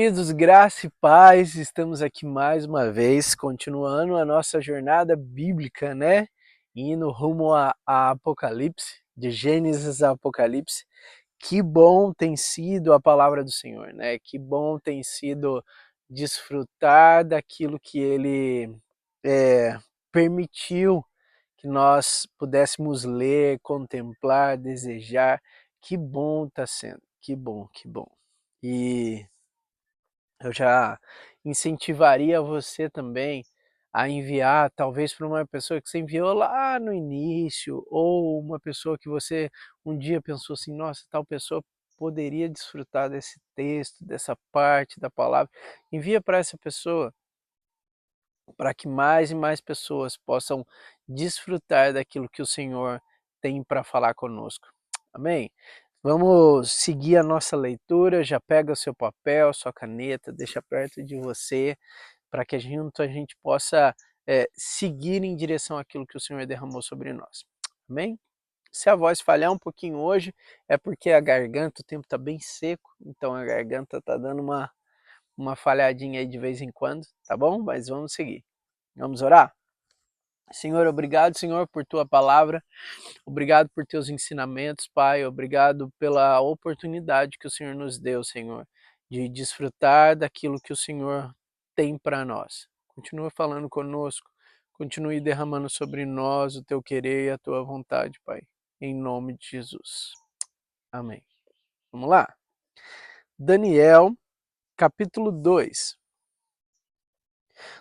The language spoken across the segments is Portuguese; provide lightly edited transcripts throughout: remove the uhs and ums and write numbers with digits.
Queridos, graça e paz, estamos aqui mais uma vez, continuando a nossa jornada bíblica, né? Indo rumo a Apocalipse, de Gênesis a Apocalipse. Que bom tem sido a palavra do Senhor, né? Que bom tem sido desfrutar daquilo que Ele permitiu que nós pudéssemos ler, contemplar, desejar. Que bom está sendo, que bom, que bom. E eu já incentivaria você também a enviar, talvez para uma pessoa que você enviou lá no início, ou uma pessoa que você um dia pensou assim: nossa, tal pessoa poderia desfrutar desse texto, dessa parte da palavra. Envia para essa pessoa, para que mais e mais pessoas possam desfrutar daquilo que o Senhor tem para falar conosco. Amém? Vamos seguir a nossa leitura, já pega o seu papel, sua caneta, deixa perto de você, para que junto a gente possa seguir em direção àquilo que o Senhor derramou sobre nós. Amém? Se a voz falhar um pouquinho hoje, é porque a garganta, o tempo está bem seco, então a garganta está dando uma falhadinha aí de vez em quando, tá bom? Mas vamos seguir. Vamos orar? Senhor, obrigado, Senhor, por tua palavra. Obrigado por teus ensinamentos, Pai. Obrigado pela oportunidade que o Senhor nos deu, Senhor, de desfrutar daquilo que o Senhor tem para nós. Continua falando conosco, continue derramando sobre nós o teu querer e a tua vontade, Pai. Em nome de Jesus. Amém. Vamos lá? Daniel, capítulo 2.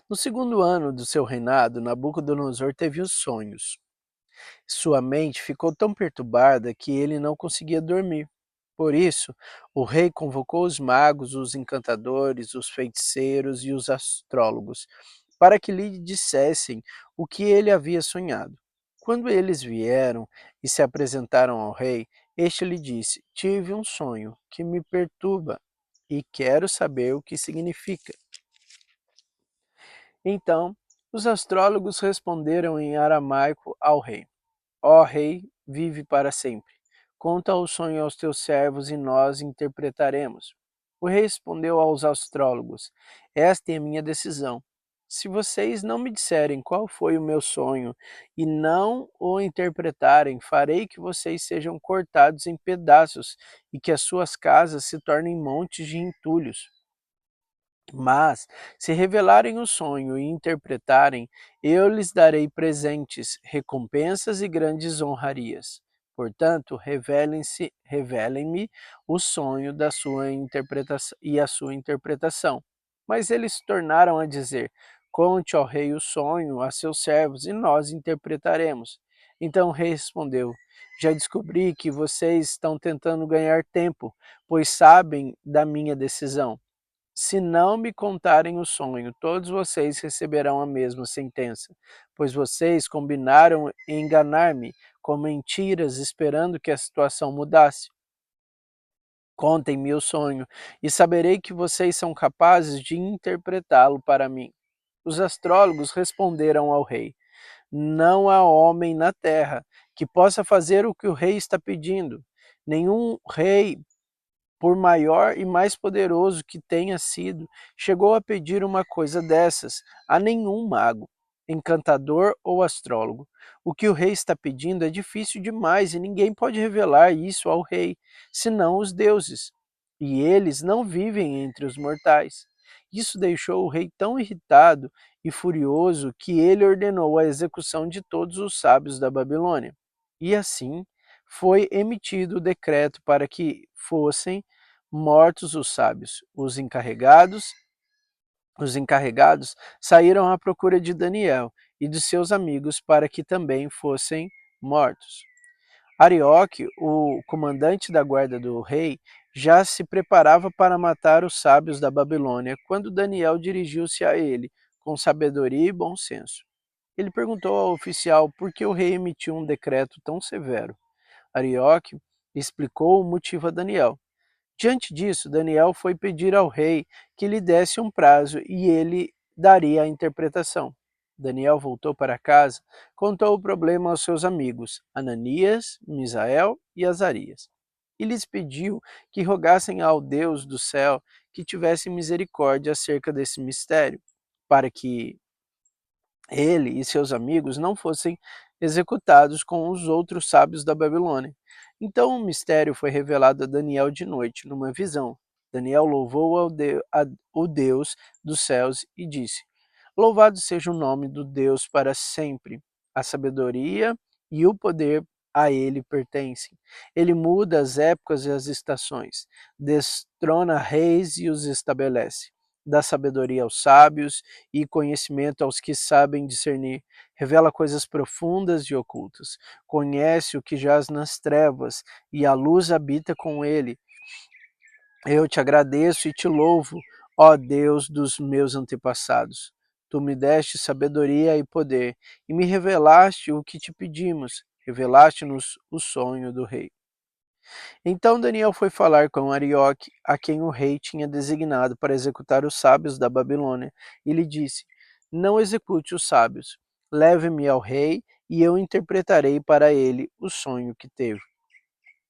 No segundo ano do seu reinado, Nabucodonosor teve os sonhos. Sua mente ficou tão perturbada que ele não conseguia dormir. Por isso, o rei convocou os magos, os encantadores, os feiticeiros e os astrólogos, para que lhe dissessem o que ele havia sonhado. Quando eles vieram e se apresentaram ao rei, este lhe disse: Tive um sonho que me perturba e quero saber o que significa. Então, os astrólogos responderam em aramaico ao rei: Ó rei, vive para sempre. Conta o sonho aos teus servos e nós interpretaremos. O rei respondeu aos astrólogos: Esta é a minha decisão. Se vocês não me disserem qual foi o meu sonho e não o interpretarem, farei que vocês sejam cortados em pedaços e que as suas casas se tornem montes de entulhos. Mas, se revelarem o sonho e interpretarem, eu lhes darei presentes, recompensas e grandes honrarias. Portanto, revelem-me o sonho da sua interpretação e a sua interpretação. Mas eles tornaram a dizer: Conte ao rei o sonho a seus servos e nós interpretaremos. Então o rei respondeu: Já descobri que vocês estão tentando ganhar tempo, pois sabem da minha decisão. Se não me contarem o sonho, todos vocês receberão a mesma sentença, pois vocês combinaram enganar-me com mentiras, esperando que a situação mudasse. Contem-me o sonho, e saberei que vocês são capazes de interpretá-lo para mim. Os astrólogos responderam ao rei: Não há homem na terra que possa fazer o que o rei está pedindo. Nenhum rei, por maior e mais poderoso que tenha sido, chegou a pedir uma coisa dessas a nenhum mago, encantador ou astrólogo. O que o rei está pedindo é difícil demais e ninguém pode revelar isso ao rei, senão os deuses. E eles não vivem entre os mortais. Isso deixou o rei tão irritado e furioso que ele ordenou a execução de todos os sábios da Babilônia. E assim foi emitido o decreto para que fossem mortos os sábios. Os encarregados saíram à procura de Daniel e de seus amigos para que também fossem mortos. Arioque, o comandante da guarda do rei, já se preparava para matar os sábios da Babilônia quando Daniel dirigiu-se a ele com sabedoria e bom senso. Ele perguntou ao oficial por que o rei emitiu um decreto tão severo. Arioque explicou o motivo a Daniel. Diante disso, Daniel foi pedir ao rei que lhe desse um prazo e ele daria a interpretação. Daniel voltou para casa, contou o problema aos seus amigos, Ananias, Misael e Azarias, e lhes pediu que rogassem ao Deus do céu que tivesse misericórdia acerca desse mistério, para que ele e seus amigos não fossem executados com os outros sábios da Babilônia. Então o mistério foi revelado a Daniel de noite, numa visão. Daniel louvou o Deus dos céus e disse: Louvado seja o nome do Deus para sempre. A sabedoria e o poder a ele pertencem. Ele muda as épocas e as estações, destrona reis e os estabelece. Dá sabedoria aos sábios e conhecimento aos que sabem discernir. Revela coisas profundas e ocultas. Conhece o que jaz nas trevas, e a luz habita com ele. Eu te agradeço e te louvo, ó Deus dos meus antepassados. Tu me deste sabedoria e poder, e me revelaste o que te pedimos. Revelaste-nos o sonho do rei. Então Daniel foi falar com Arioque, a quem o rei tinha designado para executar os sábios da Babilônia, e lhe disse: Não execute os sábios. Leve-me ao rei, e eu interpretarei para ele o sonho que teve.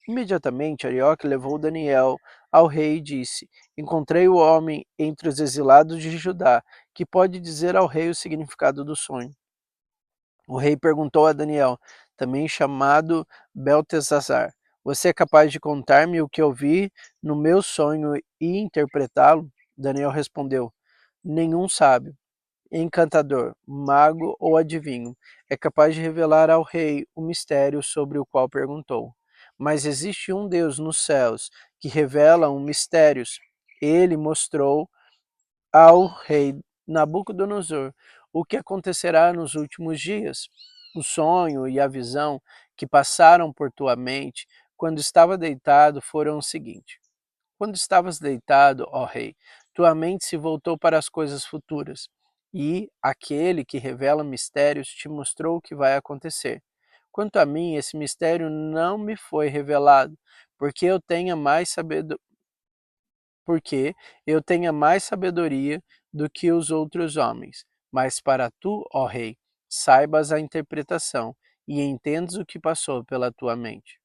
Imediatamente Arioque levou Daniel ao rei e disse: Encontrei o homem entre os exilados de Judá, que pode dizer ao rei o significado do sonho. O rei perguntou a Daniel, também chamado Beltesazar: Você é capaz de contar-me o que eu vi no meu sonho e interpretá-lo? Daniel respondeu: Nenhum sábio, encantador, mago ou adivinho é capaz de revelar ao rei o mistério sobre o qual perguntou. Mas existe um Deus nos céus que revela um mistérios. Ele mostrou ao rei Nabucodonosor o que acontecerá nos últimos dias. O sonho e a visão que passaram por tua mente quando estava deitado foram o seguinte: quando estavas deitado, ó rei, tua mente se voltou para as coisas futuras, e aquele que revela mistérios te mostrou o que vai acontecer. Quanto a mim, esse mistério não me foi revelado, porque eu tenha mais porque eu tenha mais sabedoria do que os outros homens. Mas para tu, ó rei, saibas a interpretação e entendas o que passou pela tua mente.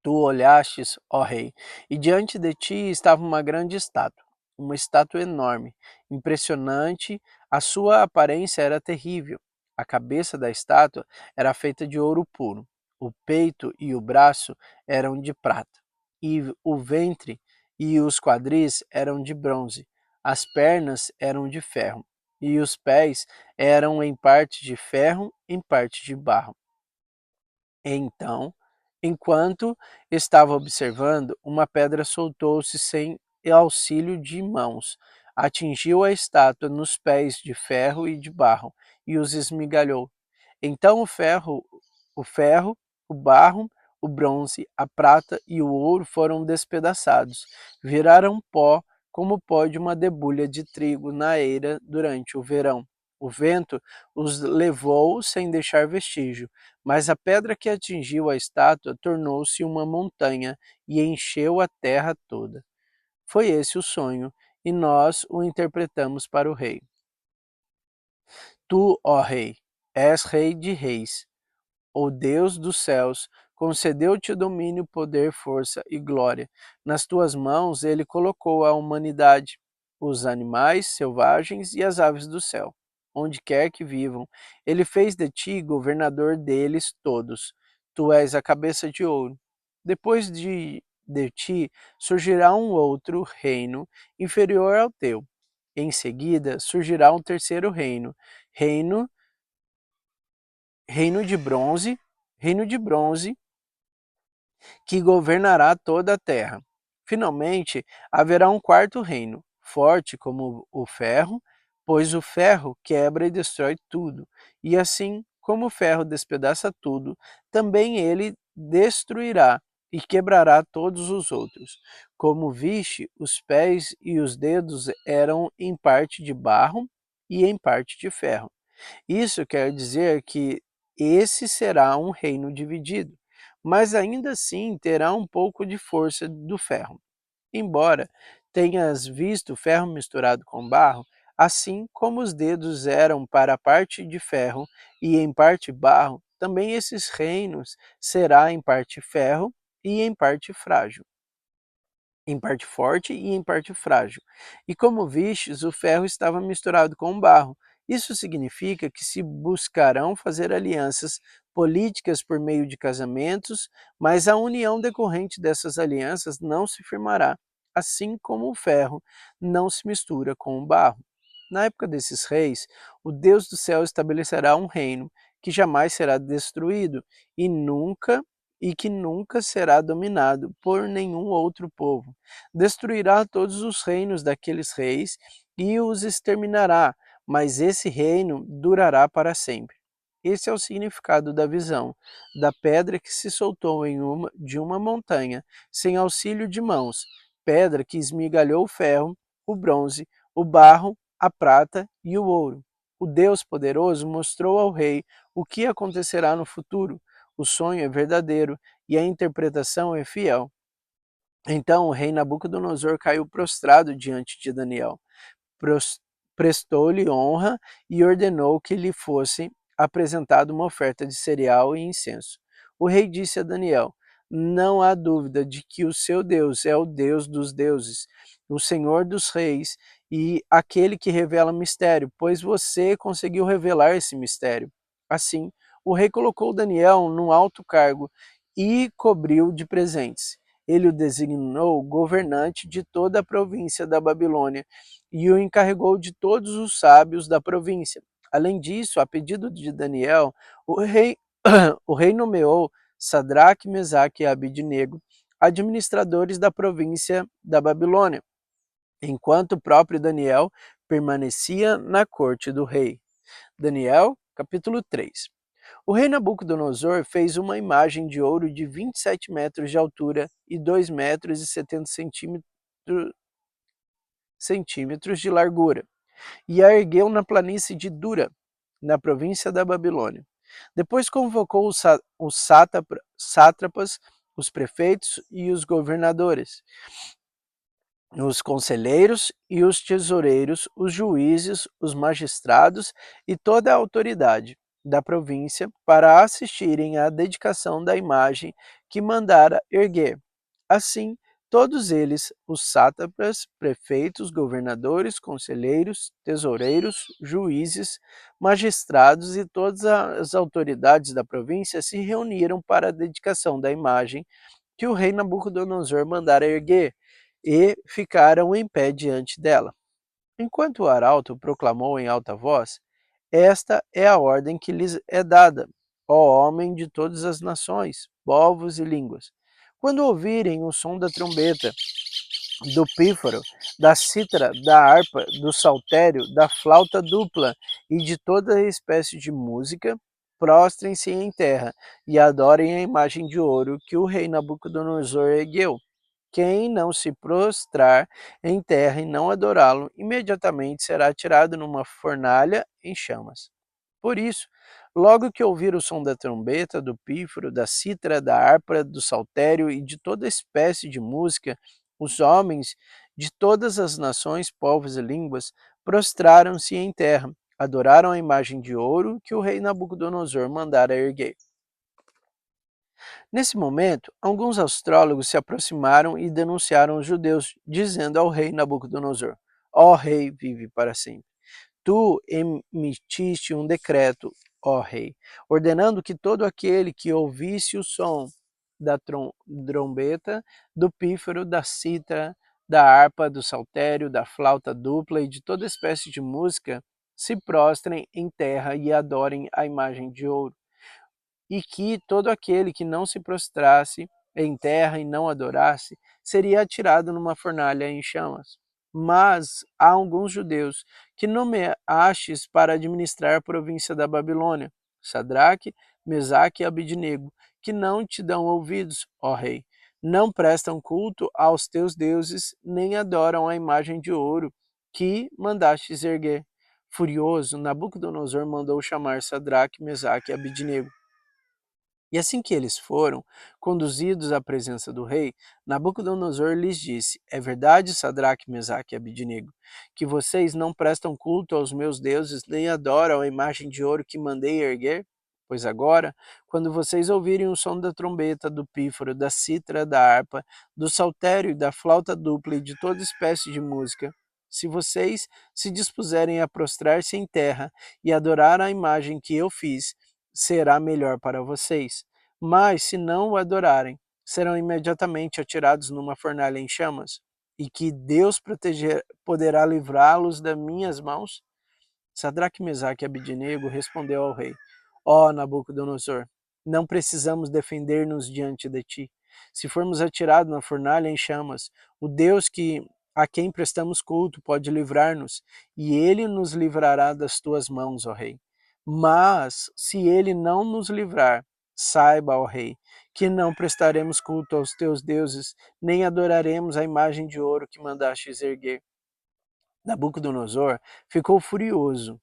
Tu olhastes, ó rei, e diante de ti estava uma estátua enorme, impressionante, a sua aparência era terrível. A cabeça da estátua era feita de ouro puro, o peito e o braço eram de prata, e o ventre e os quadris eram de bronze, as pernas eram de ferro, e os pés eram em parte de ferro, em parte de barro. Então, enquanto estava observando, uma pedra soltou-se sem auxílio de mãos, atingiu a estátua nos pés de ferro e de barro e os esmigalhou. Então o ferro, o barro, o bronze, a prata e o ouro foram despedaçados, viraram pó como pó de uma debulha de trigo na eira durante o verão. O vento os levou sem deixar vestígio, mas a pedra que atingiu a estátua tornou-se uma montanha e encheu a terra toda. Foi esse o sonho, e nós o interpretamos para o rei. Tu, ó rei, és rei de reis. O Deus dos céus concedeu-te domínio, poder, força e glória. Nas tuas mãos ele colocou a humanidade, os animais selvagens e as aves do céu, onde quer que vivam. Ele fez de ti governador deles todos. Tu és a cabeça de ouro. Depois de ti surgirá um outro reino inferior ao teu. Em seguida surgirá um terceiro reino reino de bronze, reino de bronze, que governará toda a terra. Finalmente, haverá um quarto reino, forte como o ferro, pois o ferro quebra e destrói tudo. E assim como o ferro despedaça tudo, também ele destruirá e quebrará todos os outros. Como viste, os pés e os dedos eram em parte de barro e em parte de ferro. Isso quer dizer que esse será um reino dividido, mas ainda assim terá um pouco de força do ferro. Embora tenhas visto ferro misturado com barro, assim como os dedos eram para a parte de ferro e em parte barro, também esses reinos será em parte ferro e em parte frágil. em parte forte e em parte frágil. E como vistes, o ferro estava misturado com o barro. Isso significa que se buscarão fazer alianças políticas por meio de casamentos, mas a união decorrente dessas alianças não se firmará, assim como o ferro não se mistura com o barro. Na época desses reis, o Deus do céu estabelecerá um reino que jamais será destruído e que nunca será dominado por nenhum outro povo. Destruirá todos os reinos daqueles reis e os exterminará, mas esse reino durará para sempre. Esse é o significado da visão, da pedra que se soltou de uma montanha, sem auxílio de mãos, pedra que esmigalhou o ferro, o bronze, o barro, a prata e o ouro. O Deus poderoso mostrou ao rei o que acontecerá no futuro. O sonho é verdadeiro e a interpretação é fiel. Então o rei Nabucodonosor caiu prostrado diante de Daniel, prestou-lhe honra e ordenou que lhe fosse apresentada uma oferta de cereal e incenso. O rei disse a Daniel: Não há dúvida de que o seu Deus é o Deus dos deuses, o Senhor dos reis e aquele que revela mistério, pois você conseguiu revelar esse mistério. Assim, o rei colocou Daniel num alto cargo e cobriu de presentes. Ele o designou governante de toda a província da Babilônia e o encarregou de todos os sábios da província. Além disso, a pedido de Daniel, o rei nomeou Sadraque, Mesaque e Abidnego administradores da província da Babilônia, enquanto o próprio Daniel permanecia na corte do rei. Daniel, capítulo 3. O rei Nabucodonosor fez uma imagem de ouro de 27 metros de altura e 2 metros e 70 centímetros de largura, e a ergueu na planície de Dura, na província da Babilônia. Depois convocou os sátrapas, os prefeitos e os governadores, os conselheiros e os tesoureiros, os juízes, os magistrados e toda a autoridade da província para assistirem à dedicação da imagem que mandara erguer. Assim, todos eles, os sátrapas, prefeitos, governadores, conselheiros, tesoureiros, juízes, magistrados e todas as autoridades da província se reuniram para a dedicação da imagem que o rei Nabucodonosor mandara erguer, e ficaram em pé diante dela. Enquanto o arauto proclamou em alta voz: Esta é a ordem que lhes é dada, ó homem de todas as nações, povos e línguas. Quando ouvirem o som da trombeta, do pífaro, da cítara, da harpa, do saltério, da flauta dupla e de toda espécie de música, prostrem-se em terra e adorem a imagem de ouro que o rei Nabucodonosor ergueu. Quem não se prostrar em terra e não adorá-lo, imediatamente será tirado numa fornalha em chamas. Por isso, logo que ouvir o som da trombeta, do pífaro, da cítara, da harpa, do saltério e de toda espécie de música, os homens de todas as nações, povos e línguas prostraram-se em terra, adoraram a imagem de ouro que o rei Nabucodonosor mandara erguer. Nesse momento, alguns astrólogos se aproximaram e denunciaram os judeus, dizendo ao rei Nabucodonosor: Ó rei, vive para sempre. Tu emitiste um decreto, ó rei, ordenando que todo aquele que ouvisse o som da trombeta, do pífaro, da cítara, da harpa, do saltério, da flauta dupla e de toda espécie de música, se prostrem em terra e adorem a imagem de ouro, e que todo aquele que não se prostrasse em terra e não adorasse, seria atirado numa fornalha em chamas. Mas há alguns judeus que nomeastes para administrar a província da Babilônia, Sadraque, Mesaque e Abidnego, que não te dão ouvidos, ó rei. Não prestam culto aos teus deuses, nem adoram a imagem de ouro que mandastes erguer. Furioso, Nabucodonosor mandou chamar Sadraque, Mesaque e Abidnego. E assim que eles foram conduzidos à presença do rei, Nabucodonosor lhes disse: É verdade, Sadraque, Mesaque e Abidnego, que vocês não prestam culto aos meus deuses nem adoram a imagem de ouro que mandei erguer? Pois agora, quando vocês ouvirem o som da trombeta, do pífaro, da cítara, da harpa, do saltério, da flauta dupla e de toda espécie de música, se vocês se dispuserem a prostrar-se em terra e adorar a imagem que eu fiz, será melhor para vocês. Mas, se não o adorarem, serão imediatamente atirados numa fornalha em chamas, e que Deus poderá livrá-los das minhas mãos? Sadraque, Mesaque e Abednego respondeu ao rei: Ó Nabucodonosor, não precisamos defender-nos diante de ti. Se formos atirados na fornalha em chamas, o Deus a quem prestamos culto pode livrar-nos, e ele nos livrará das tuas mãos, ó rei. Mas, se ele não nos livrar, saiba, ó rei, que não prestaremos culto aos teus deuses, nem adoraremos a imagem de ouro que mandastes erguer. Nabucodonosor ficou furioso.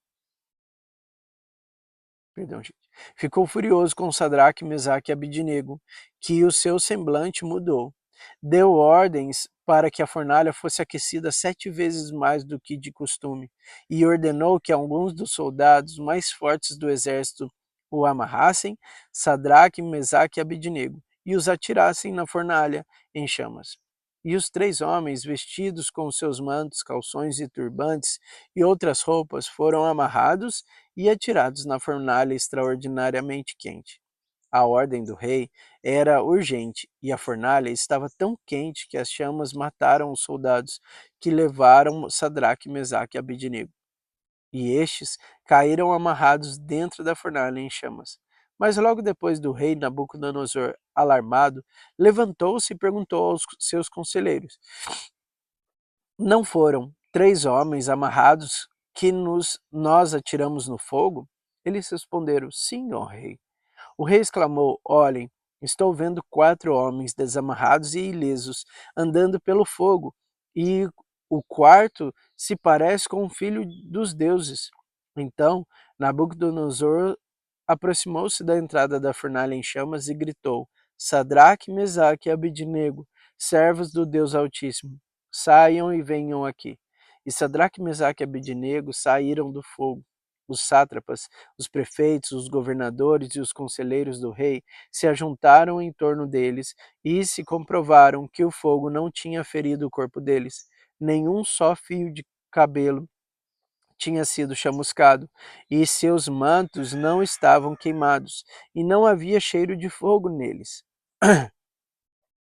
Perdão, gente. Ficou furioso com Sadraque, Mesaque e Abednego, que o seu semblante mudou. Deu ordens para que a fornalha fosse aquecida 7 vezes mais do que de costume, e ordenou que alguns dos soldados mais fortes do exército o amarrassem, Sadraque, Mesaque e Abednego, e os atirassem na fornalha em chamas. E os 3 homens, vestidos com seus mantos, calções e turbantes e outras roupas, foram amarrados e atirados na fornalha extraordinariamente quente. A ordem do rei era urgente, e a fornalha estava tão quente que as chamas mataram os soldados que levaram Sadraque, Mesaque e Abednego. E estes caíram amarrados dentro da fornalha em chamas. Mas logo depois do rei Nabucodonosor, alarmado, levantou-se e perguntou aos seus conselheiros: Não foram 3 homens amarrados que nós atiramos no fogo? Eles responderam: Sim, ó rei. O rei exclamou: Olhem, estou vendo 4 homens desamarrados e ilesos, andando pelo fogo, e o quarto se parece com o filho dos deuses. Então Nabucodonosor aproximou-se da entrada da fornalha em chamas e gritou: Sadraque, Mesaque e Abednego, servos do Deus Altíssimo, saiam e venham aqui. E Sadraque, Mesaque e Abednego saíram do fogo. Os sátrapas, os prefeitos, os governadores e os conselheiros do rei se ajuntaram em torno deles e se comprovaram que o fogo não tinha ferido o corpo deles. Nenhum só fio de cabelo tinha sido chamuscado, e seus mantos não estavam queimados, e não havia cheiro de fogo neles.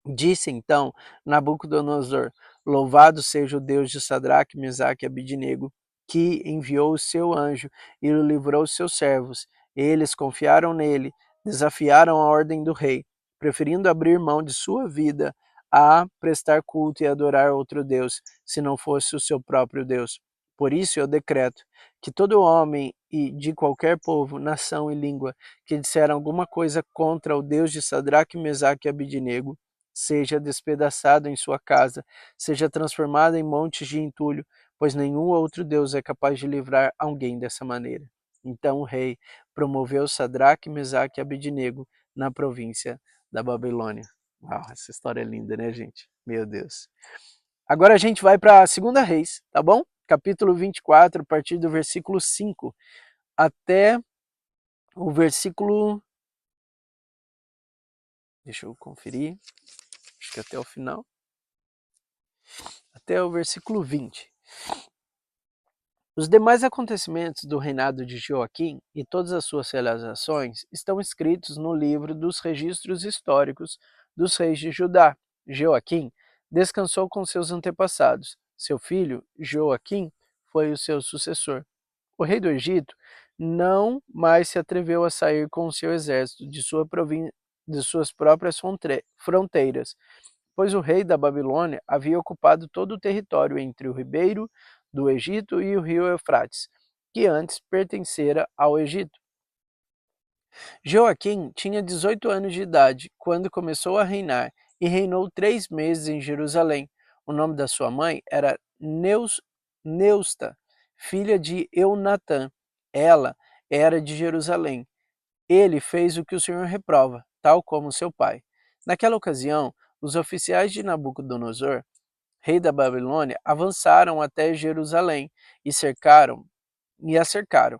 Disse então Nabucodonosor: Louvado seja o Deus de Sadraque, Mesaque e Abednego, que enviou o seu anjo e livrou os seus servos. Eles confiaram nele, desafiaram a ordem do rei, preferindo abrir mão de sua vida a prestar culto e adorar outro Deus, se não fosse o seu próprio Deus. Por isso eu decreto que todo homem e de qualquer povo, nação e língua que disser alguma coisa contra o Deus de Sadraque, Mesaque e Abednego seja despedaçado em sua casa, seja transformado em montes de entulho, pois nenhum outro Deus é capaz de livrar alguém dessa maneira. Então o rei promoveu Sadraque, Mesaque e Abednego na província da Babilônia. Uau, essa história é linda, né, gente? Meu Deus. Agora a gente vai para a Segunda Reis, tá bom? Capítulo 24, a partir do versículo 5 até o versículo... Deixa eu conferir. Acho que até o final. Até o versículo 20. Os demais acontecimentos do reinado de Joaquim e todas as suas realizações estão escritos no livro dos registros históricos dos reis de Judá. Joaquim descansou com seus antepassados. Seu filho, Joaquim, foi o seu sucessor. O rei do Egito não mais se atreveu a sair com o seu exército de suas próprias fronteiras, pois o rei da Babilônia havia ocupado todo o território entre o ribeiro do Egito e o rio Eufrates, que antes pertencera ao Egito. Joaquim tinha 18 anos de idade quando começou a reinar e reinou 3 meses em Jerusalém. O nome da sua mãe era Neusta, filha de Eunatã. Ela era de Jerusalém. Ele fez o que o Senhor reprova, tal como seu pai. Naquela ocasião, os oficiais de Nabucodonosor, rei da Babilônia, avançaram até Jerusalém e a cercaram.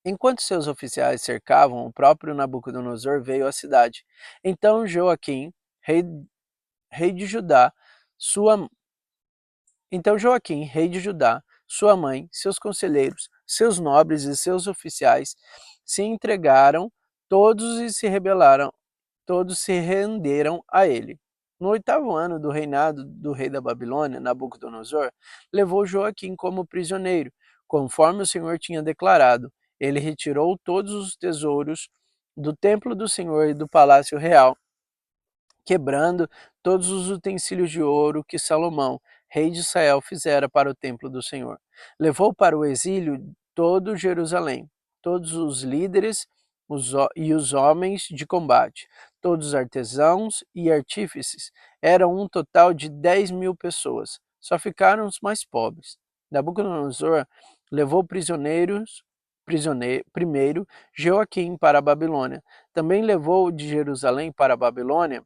Enquanto seus oficiais cercavam, o próprio Nabucodonosor veio à cidade. Então Joaquim, rei, rei de Judá, sua Então Joaquim, rei de Judá, sua mãe, seus conselheiros, seus nobres e seus oficiais se entregaram, todos e se rebelaram, todos se renderam a ele. No 8º ano do reinado do rei da Babilônia, Nabucodonosor, levou Joaquim como prisioneiro, conforme o Senhor tinha declarado. Ele retirou todos os tesouros do templo do Senhor e do palácio real, quebrando todos os utensílios de ouro que Salomão, rei de Israel, fizera para o templo do Senhor. Levou para o exílio todo Jerusalém, todos os líderes e os homens de combate, todos os artesãos e artífices. Eram um total de 10.000 pessoas. Só ficaram os mais pobres. Nabucodonosor levou primeiro Joaquim para a Babilônia. Também levou de Jerusalém para a Babilônia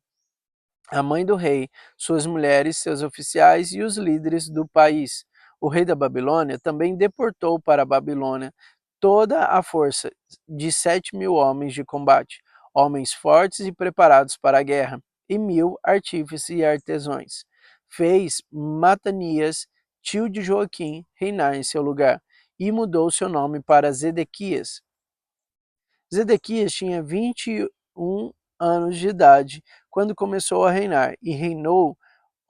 a mãe do rei, suas mulheres, seus oficiais e os líderes do país. O rei da Babilônia também deportou para a Babilônia toda a força de 7.000 homens de combate, homens fortes e preparados para a guerra, e 1.000 artífices e artesãos. Fez Matanias, tio de Joaquim, reinar em seu lugar, e mudou seu nome para Zedequias. Zedequias tinha 21 anos de idade quando começou a reinar e reinou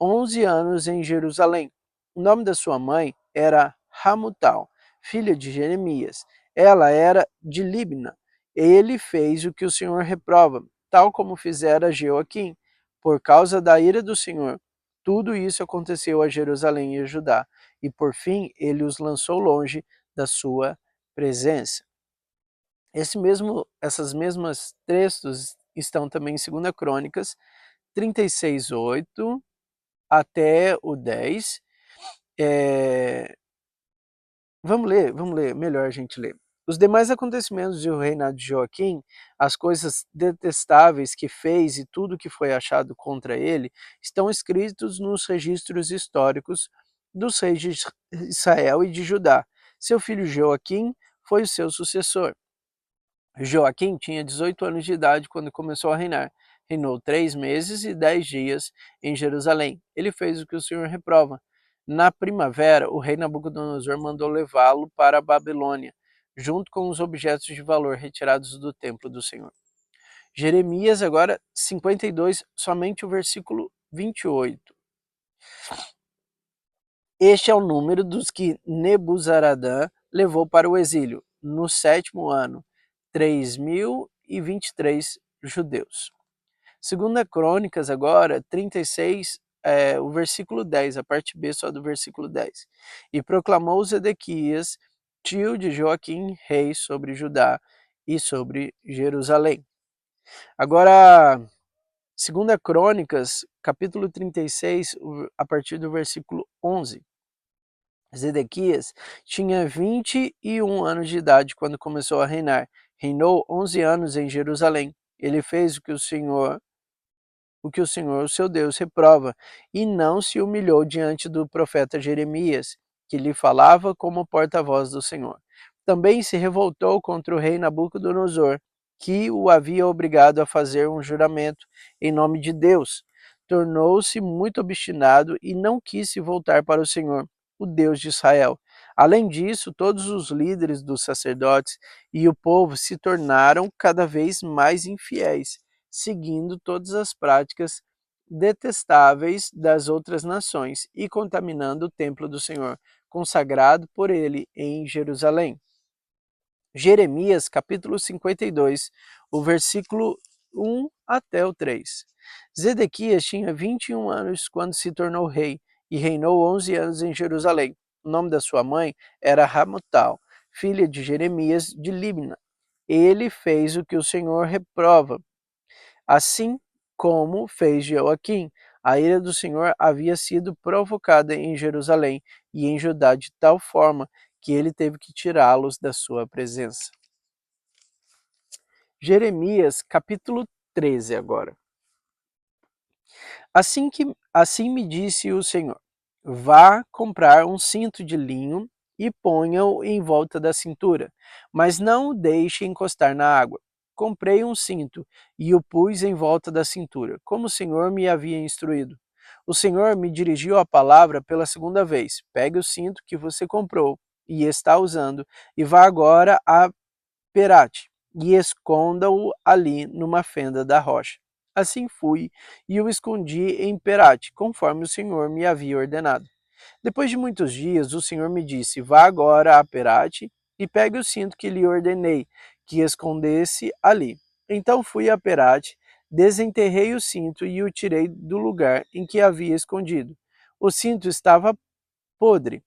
11 anos em Jerusalém. O nome da sua mãe era Hamutal, filha de Jeremias. Ela era de Libna. Ele fez o que o Senhor reprova, tal como fizera Joaquim, por causa da ira do Senhor. Tudo isso aconteceu a Jerusalém e a Judá, e por fim ele os lançou longe da sua presença. Essas mesmas textos estão também em 2 Crônicas 36:8 até o 10. Vamos ler, melhor a gente ler. Os demais acontecimentos do reinado de Joaquim, as coisas detestáveis que fez e tudo que foi achado contra ele, estão escritos nos registros históricos dos reis de Israel e de Judá. Seu filho Joaquim foi o seu sucessor. Joaquim tinha 18 anos de idade quando começou a reinar. Reinou 3 meses e 10 dias em Jerusalém. Ele fez o que o Senhor reprova. Na primavera, o rei Nabucodonosor mandou levá-lo para a Babilônia, junto com os objetos de valor retirados do templo do Senhor. Jeremias, agora 52, somente o versículo 28. Este é o número dos que Nebuzaradã levou para o exílio, no 7º ano, 3.023 judeus. Segunda Crônicas, agora, 36, o versículo 10, a parte B só do versículo 10. E proclamou Zedequias, tio de Joaquim, rei sobre Judá e sobre Jerusalém. Agora, Segunda Crônicas, capítulo 36, a partir do versículo 11. Zedequias tinha 21 anos de idade quando começou a reinar. Reinou 11 anos em Jerusalém. Ele fez o que o Senhor, seu Deus, reprova, e não se humilhou diante do profeta Jeremias, que lhe falava como porta-voz do Senhor. Também se revoltou contra o rei Nabucodonosor, que o havia obrigado a fazer um juramento em nome de Deus. Tornou-se muito obstinado e não quis se voltar para o Senhor, o Deus de Israel. Além disso, todos os líderes dos sacerdotes e o povo se tornaram cada vez mais infiéis, seguindo todas as práticas detestáveis das outras nações e contaminando o templo do Senhor, consagrado por ele em Jerusalém. Jeremias, capítulo 52, o versículo 1 até o 3. Zedequias tinha 21 anos quando se tornou rei e reinou 11 anos em Jerusalém. O nome da sua mãe era Hamutal, filha de Jeremias de Libna. Ele fez o que o Senhor reprova, assim como fez Joaquim. A ira do Senhor havia sido provocada em Jerusalém e em Judá de tal forma que ele teve que tirá-los da sua presença. Jeremias, capítulo 13 agora. Assim me disse o Senhor: vá comprar um cinto de linho e ponha-o em volta da cintura, mas não o deixe encostar na água. Comprei um cinto e o pus em volta da cintura, como o Senhor me havia instruído. O Senhor me dirigiu a palavra pela segunda vez: pegue o cinto que você comprou e está usando e vá agora a Perate e esconda-o ali numa fenda da rocha. Assim fui e o escondi em Perate, conforme o Senhor me havia ordenado. Depois de muitos dias, o Senhor me disse: vá agora a Perate e pegue o cinto que lhe ordenei que escondesse ali. Então fui a Perate, desenterrei o cinto e o tirei do lugar em que havia escondido. O cinto estava podre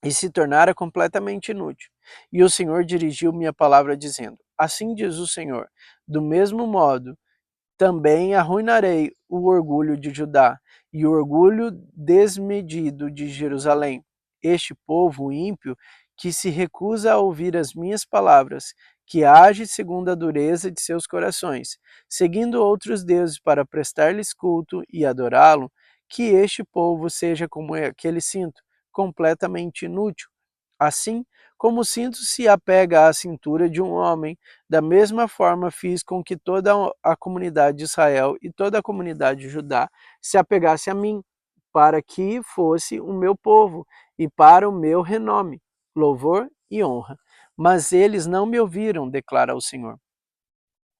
e se tornara completamente inútil. E o Senhor dirigiu-me a palavra dizendo: assim diz o Senhor, do mesmo modo também arruinarei o orgulho de Judá e o orgulho desmedido de Jerusalém. Este povo ímpio que se recusa a ouvir as minhas palavras, que age segundo a dureza de seus corações, seguindo outros deuses para prestar-lhes culto e adorá-lo, que este povo seja como aquele cinto, completamente inútil. Assim como o cinto se apega à cintura de um homem, da mesma forma fiz com que toda a comunidade de Israel e toda a comunidade de Judá se apegasse a mim, para que fosse o meu povo e para o meu renome, louvor e honra. Mas eles não me ouviram, declara o Senhor.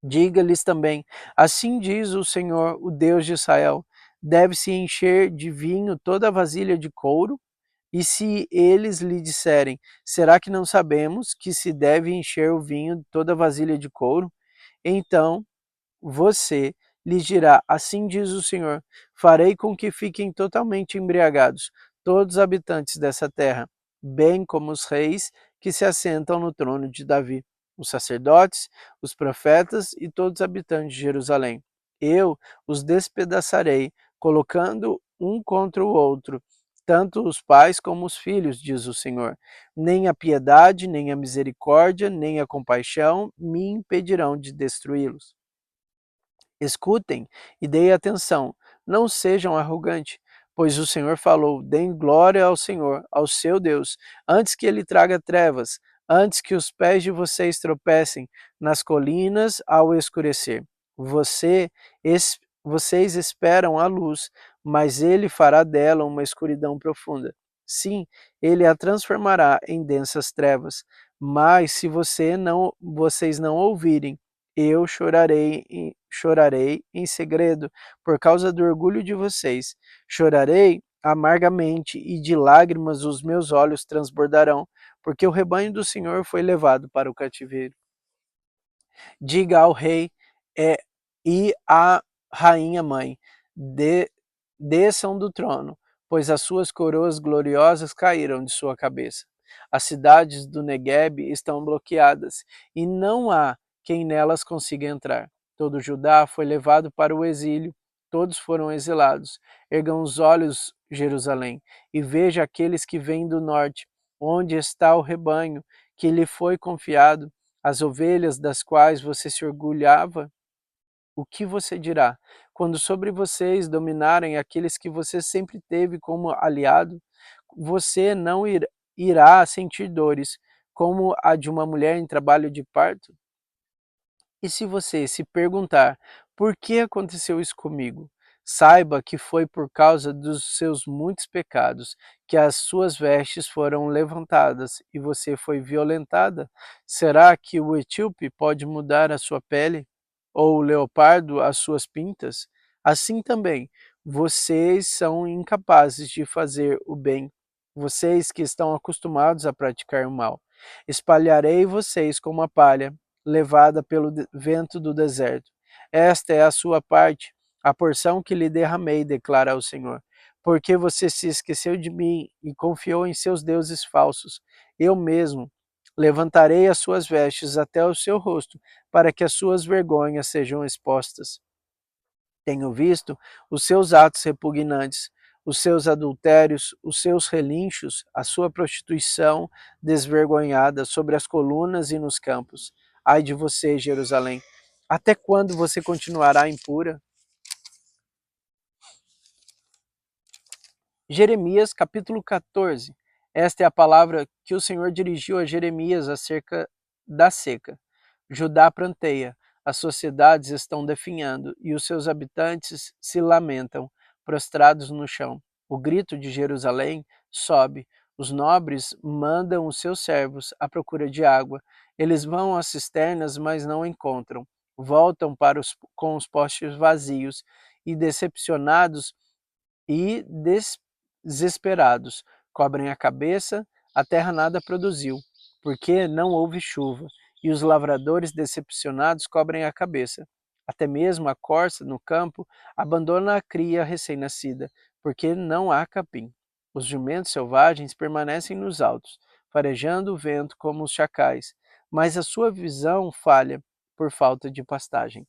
Diga-lhes também: assim diz o Senhor, o Deus de Israel: deve-se encher de vinho toda a vasilha de couro. E se eles lhe disserem: será que não sabemos que se deve encher o vinho de toda vasilha de couro? Então você lhes dirá: assim diz o Senhor: farei com que fiquem totalmente embriagados todos os habitantes dessa terra, bem como os reis que se assentam no trono de Davi, os sacerdotes, os profetas e todos os habitantes de Jerusalém. Eu os despedaçarei, colocando um contra o outro, tanto os pais como os filhos, diz o Senhor. Nem a piedade, nem a misericórdia, nem a compaixão me impedirão de destruí-los. Escutem e deem atenção, não sejam arrogantes, pois o Senhor falou: deem glória ao Senhor, ao seu Deus, antes que ele traga trevas, antes que os pés de vocês tropecem nas colinas ao escurecer. Vocês esperam a luz, mas ele fará dela uma escuridão profunda. Sim, ele a transformará em densas trevas. Mas se vocês não ouvirem, eu chorarei em segredo por causa do orgulho de vocês. Chorarei amargamente e de lágrimas os meus olhos transbordarão, porque o rebanho do Senhor foi levado para o cativeiro. Diga ao rei e à rainha mãe: de, desçam do trono, pois as suas coroas gloriosas caíram de sua cabeça. As cidades do Negueb estão bloqueadas, e não há quem nelas consiga entrar. Todo Judá foi levado para o exílio, todos foram exilados. Ergam os olhos, Jerusalém, e veja aqueles que vêm do norte, onde está o rebanho que lhe foi confiado, as ovelhas das quais você se orgulhava? O que você dirá quando sobre vocês dominarem aqueles que você sempre teve como aliado? Você não irá sentir dores como a de uma mulher em trabalho de parto? E se você se perguntar por que aconteceu isso comigo, saiba que foi por causa dos seus muitos pecados que as suas vestes foram levantadas e você foi violentada. Será que o etíope pode mudar a sua pele? Ou o leopardo as suas pintas? Assim também, vocês são incapazes de fazer o bem, vocês que estão acostumados a praticar o mal. Espalharei vocês como a palha levada pelo vento do deserto. Esta é a sua parte, a porção que lhe derramei, declara o Senhor. Porque você se esqueceu de mim e confiou em seus deuses falsos. Eu mesmo levantarei as suas vestes até o seu rosto, para que as suas vergonhas sejam expostas. Tenho visto os seus atos repugnantes, os seus adultérios, os seus relinchos, a sua prostituição desvergonhada sobre as colunas e nos campos. Ai de você, Jerusalém! Até quando você continuará impura? Jeremias capítulo 14. Esta é a palavra que o Senhor dirigiu a Jeremias acerca da seca. Judá pranteia, as sociedades estão definhando e os seus habitantes se lamentam, prostrados no chão. O grito de Jerusalém sobe. Os nobres mandam os seus servos à procura de água. Eles vão às cisternas, mas não encontram. Voltam com os postes vazios e decepcionados e desesperados. Cobrem a cabeça, a terra nada produziu, porque não houve chuva, e os lavradores decepcionados cobrem a cabeça. Até mesmo a corça no campo abandona a cria recém-nascida, porque não há capim. Os jumentos selvagens permanecem nos altos, farejando o vento como os chacais, mas a sua visão falha por falta de pastagem.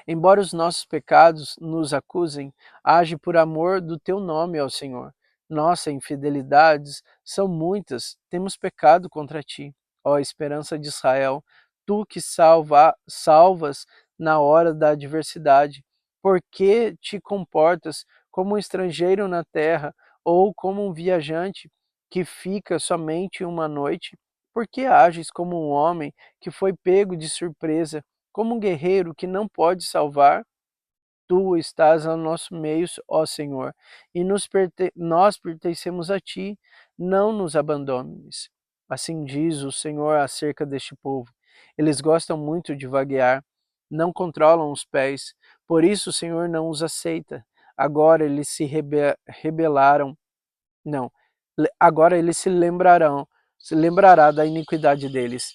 Embora os nossos pecados nos acusem, age por amor do teu nome, ó Senhor. Nossas infidelidades são muitas, temos pecado contra ti. Ó esperança de Israel, tu que salvas na hora da adversidade, por que te comportas como um estrangeiro na terra ou como um viajante que fica somente uma noite? Por que ages como um homem que foi pego de surpresa, como um guerreiro que não pode salvar? Tu estás ao nosso meio, ó Senhor, e nós pertencemos a ti, não nos abandones. Assim diz o Senhor acerca deste povo. Eles gostam muito de vaguear, não controlam os pés, por isso o Senhor não os aceita. Agora eles se rebelaram, não, agora eles se lembrará da iniquidade deles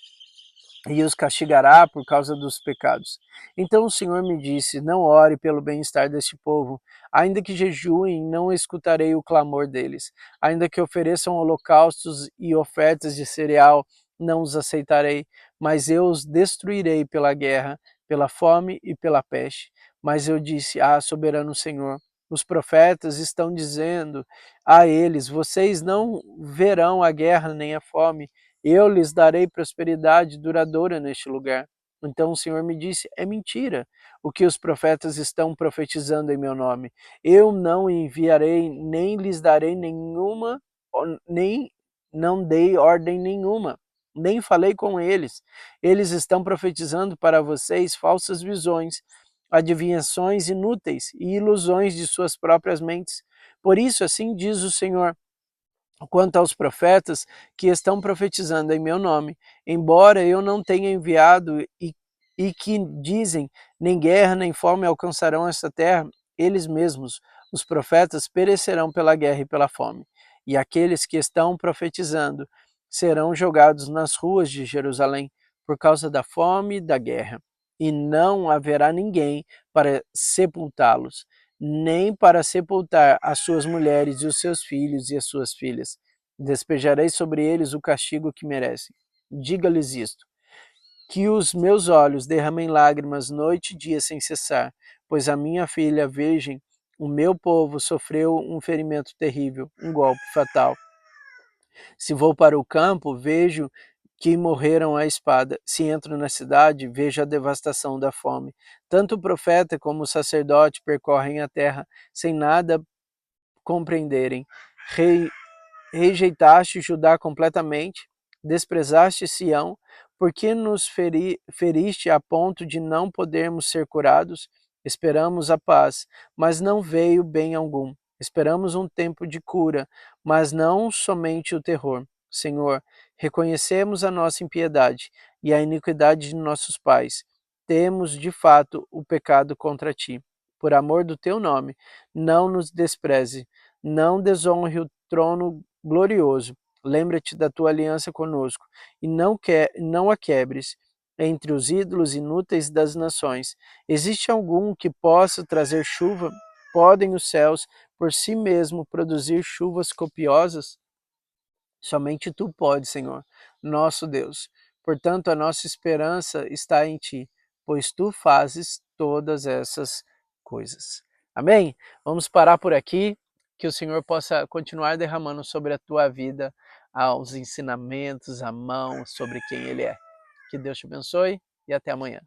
e os castigará por causa dos pecados. Então o Senhor me disse: não ore pelo bem-estar deste povo, ainda que jejuem, não escutarei o clamor deles, ainda que ofereçam holocaustos e ofertas de cereal, não os aceitarei, mas eu os destruirei pela guerra, pela fome e pela peste. Mas eu disse: soberano Senhor, os profetas estão dizendo a eles: vocês não verão a guerra nem a fome, eu lhes darei prosperidade duradoura neste lugar. Então o Senhor me disse: é mentira o que os profetas estão profetizando em meu nome. Eu não enviarei, nem lhes darei nenhuma, nem não dei ordem nenhuma, nem falei com eles. Eles estão profetizando para vocês falsas visões, adivinhações inúteis e ilusões de suas próprias mentes. Por isso, assim diz o Senhor: quanto aos profetas que estão profetizando em meu nome, embora eu não tenha enviado e que dizem: nem guerra nem fome alcançarão esta terra, eles mesmos, os profetas, perecerão pela guerra e pela fome. E aqueles que estão profetizando serão jogados nas ruas de Jerusalém por causa da fome e da guerra, e não haverá ninguém para sepultá-los, nem para sepultar as suas mulheres e os seus filhos e as suas filhas. Despejarei sobre eles o castigo que merecem. Diga-lhes isto: que os meus olhos derramem lágrimas noite e dia sem cessar, pois a minha filha virgem, o meu povo, sofreu um ferimento terrível, um golpe fatal. Se vou para o campo, vejo que morreram à espada. Se entro na cidade, vejo a devastação da fome. Tanto o profeta como o sacerdote percorrem a terra sem nada compreenderem. Rejeitaste Judá completamente, desprezaste Sião, porque nos feriste a ponto de não podermos ser curados? Esperamos a paz, mas não veio bem algum. Esperamos um tempo de cura, mas não somente o terror. Senhor, reconhecemos a nossa impiedade e a iniquidade de nossos pais. Temos, de fato, o pecado contra ti. Por amor do teu nome, não nos despreze, não desonre o trono glorioso. Lembra-te da tua aliança conosco e não a quebres entre os ídolos inúteis das nações. Existe algum que possa trazer chuva? Podem os céus por si mesmo produzir chuvas copiosas? Somente tu podes, Senhor, nosso Deus. Portanto, a nossa esperança está em ti, pois tu fazes todas essas coisas. Amém? Vamos parar por aqui, que o Senhor possa continuar derramando sobre a tua vida os ensinamentos, a mão sobre quem Ele é. Que Deus te abençoe e até amanhã.